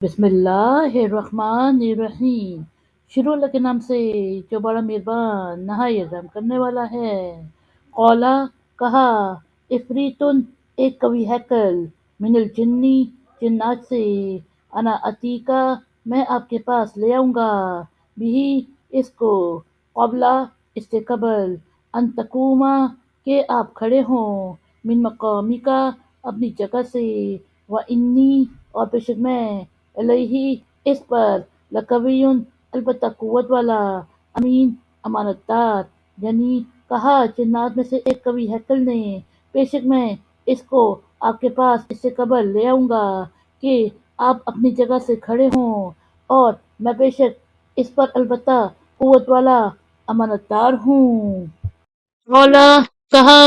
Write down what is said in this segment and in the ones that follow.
بسم اللہ الرحمن الرحیم۔ شروع اللہ کے نام سے جو بڑا مہربان نہایت رحم کرنے والا ہے۔ قولا کہا، افریتن ایک قوی ہیکل، من الجنی جنات سے، انا اتیکا میں آپ کے پاس لے آؤں گا، بھی اس کو، قبلہ اس سے قبل، ان تقوما کہ آپ کھڑے ہوں، من مقامی کا اپنی جگہ سے، و انی اور بے شک میں، علیہ اس پر، لقوی البتہ قوت والا، امین امانت دار۔ یعنی کہا جنات میں سے ایک قوی ہیکل نے، بے شک میں اس کو آپ کے پاس اس سے قبل لے آؤں گا کہ آپ اپنی جگہ سے کھڑے ہوں، اور میں بے شک اس پر البتہ قوت والا امانت دار ہوں۔ مولا کہا،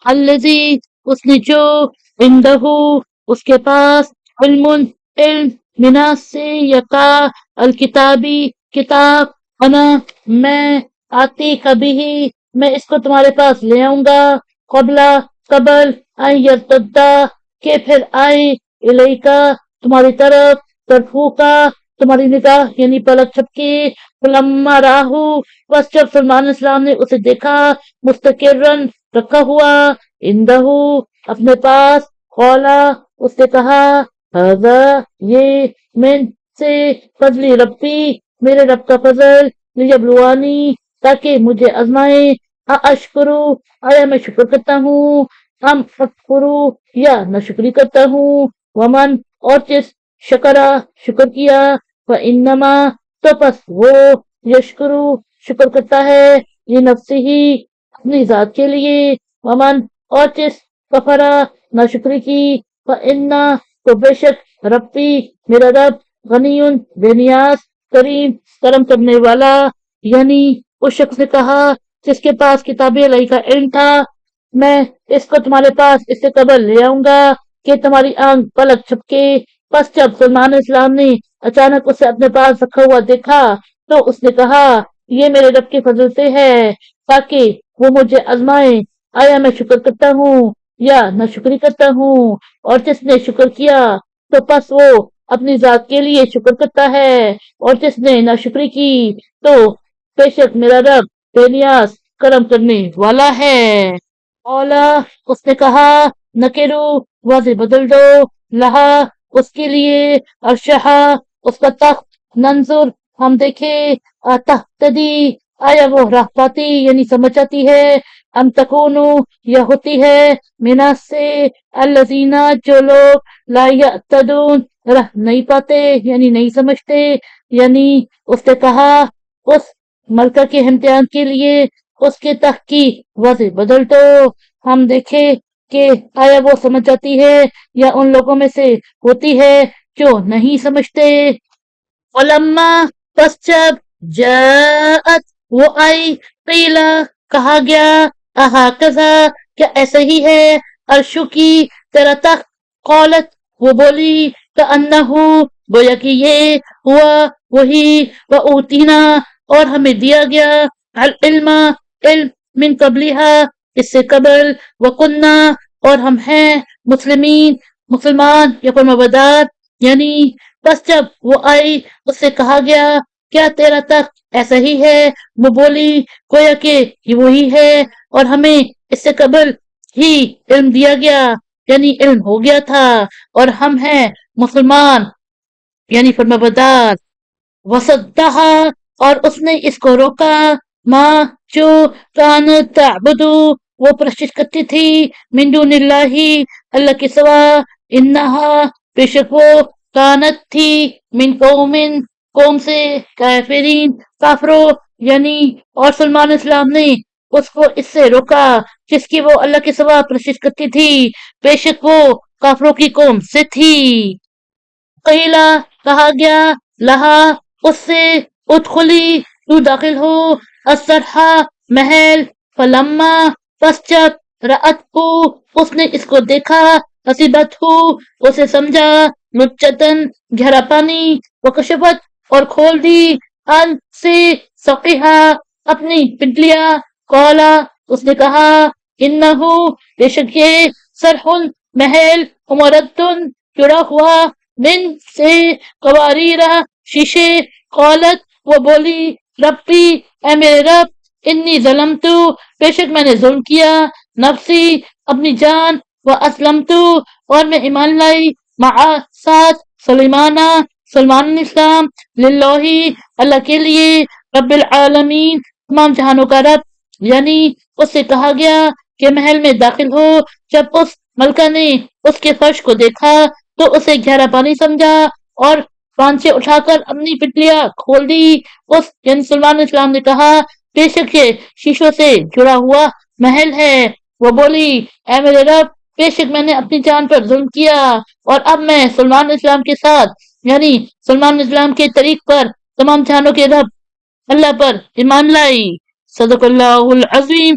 الذی اس نے جو، عندہ اس کے پاس، علم علم، منا سے یقا الکتابی کتاب، انا میں، آتی کبھی میں اس کو تمہارے پاس لے آؤں گا، قبلہ قبل، ان یرتدا کہ پھر آئے، الیکا تمہاری طرف، طرفو کا تمہاری نگاہ یعنی پلک جھپکی، فلما راہو بس جب سلمان اسلام نے اسے دیکھا، مستقرن رکھا ہوا، اندہ اپنے پاس، قولا اس نے کہا، ہذا یہ، من سے، فضلی ربی میرے رب کا فضل، لیبلوانی تاکہ مجھے آزمائے، اشکرو آیا میں شکر کرتا ہوں، ام اکفرو یا نہ شکری کرتا ہوں، ومن اور جس شکرا شکر کیا، فانما تو پس وہ، یشکرو شکر کرتا ہے، یہ نفسی ہی اپنی ذات کے لیے، ومن اور جس کفرا ناشکری کی، فانا تو بے شک ربی میرا رب، غنی بے نیاز، کریم کرم کرنے والا۔ یعنی اس شخص نے کہا جس کے پاس کتاب الہی کا علم تھا، میں اس کو تمہارے پاس اس سے قبل لے آؤں گا کہ تمہاری آنکھ پلک چھپکے۔ پس جب سلمان اسلام نے اچانک اسے اپنے پاس رکھا ہوا دیکھا تو اس نے کہا، یہ میرے رب کے فضل سے ہے تاکہ وہ مجھے آزمائے، آیا میں شکر کرتا ہوں یا نہ شکری کرتا ہوں، اور جس نے شکر کیا تو پس وہ اپنی ذات کے لیے شکر کرتا ہے، اور جس نے نہ شکری کی تو بے شک میرا رب بے نیاز کرم کرنے والا ہے۔ اولا اس نے کہا، نکرو واضح بدل دو، لہا اس کے لیے، ارشہا اس کا تخت، ننظر ہم دیکھے، تہتدی آیا وہ راہ پاتی یعنی سمجھ جاتی ہے، ام تکونو یا ہوتی ہے، منا سے الذین جو لوگ، لا یعتدون راہ نہیں پاتے یعنی نہیں سمجھتے۔ یعنی اس نے کہا اس ملکہ کے امتحان کے لیے اس کے تخت کی وضع بدل دو، ہم دیکھے کہ آیا وہ سمجھ جاتی ہے یا ان لوگوں میں سے ہوتی ہے جو نہیں سمجھتے۔ علما پس جب، جاءت وہ آئی، قیلا کہا گیا، اہاکذا کیا ایسا ہی ہے، عرشو کی تیرا تخت، قالت وہ بولی، کأنہو گویا کہ یہ ہوا وہی، وأوتینا اور ہمیں دیا گیا، العلم علم، من قبلہا اس سے قبل، وکننا اور ہم ہیں، مسلمین مسلمان یا فرمانبردار۔ یعنی بس جب وہ آئی اس سے کہا گیا، کیا تیرا تخت ایسا ہی ہے، وہ بولی گویا کہ یہ وہی ہے، اور ہمیں اس سے قبل ہی علم دیا گیا یعنی علم ہو گیا تھا، اور ہم ہیں مسلمان یعنی فرمانبردار۔ وصدہا اور اس نے اس کو روکا، ماں جو، کان تعبدو وہ پرستش کرتی تھی، من دون اللہ اللہ کے سوا، انہا بے شک وہ، کانت تھی، من قوم سے، کافرین کافروں، یعنی اور سلمان اسلام نے اس کو اس سے روکا جس کی وہ اللہ کے سوا پرستش کرتی تھی، بے شک وہ کافروں کی قوم سے تھی۔ قیلا کہا گیا، لہا اس سے، ادخلی تو داخل ہو، الصرح محل، فلما پس جب، رأت کو اس نے اس کو دیکھا، حسیبت ہو اسے سمجھا، لجتن گہرا پانی، وکشفت اور کھول دی، ان سے سقیہا اپنی پنڈلیاں، قولا اس نے کہا، انہو بے شک یہ، سرح محل، امرتن جڑا ہوا، من سے قواریرہ شیشے، قالت وہ بولی ربی اے میرے رب، انی ظلمتو بے شک میں نے ظلم کیا، نفسی اپنی جان، و اسلمتو اور میں ایمان لائی، مع ساتھ سلیمانہ سلمان علیہ السلام، للہ اللہ کے لیے، رب العالمین تمام جہانوں کا رب۔ یعنی اس سے کہا گیا کہ محل میں داخل ہو۔ جب اس ملکہ نے اس کے فرش کو دیکھا تو اسے گہرا پانی سمجھا اور پانچے اٹھا کر اپنی پٹلیاں کھول دی۔ اس یعنی سلمان علیہ السلام نے کہا بے شک یہ شیشوں سے جڑا ہوا محل ہے۔ وہ بولی اے میرے رب، بے شک میں نے اپنی جان پر ظلم کیا اور اب میں سلمان علیہ السلام کے ساتھ یعنی سلمان علیہ السلام کے طریق پر تمام جہانوں کے رب اللہ پر ایمان لائی۔ صدق اللہ العظیم۔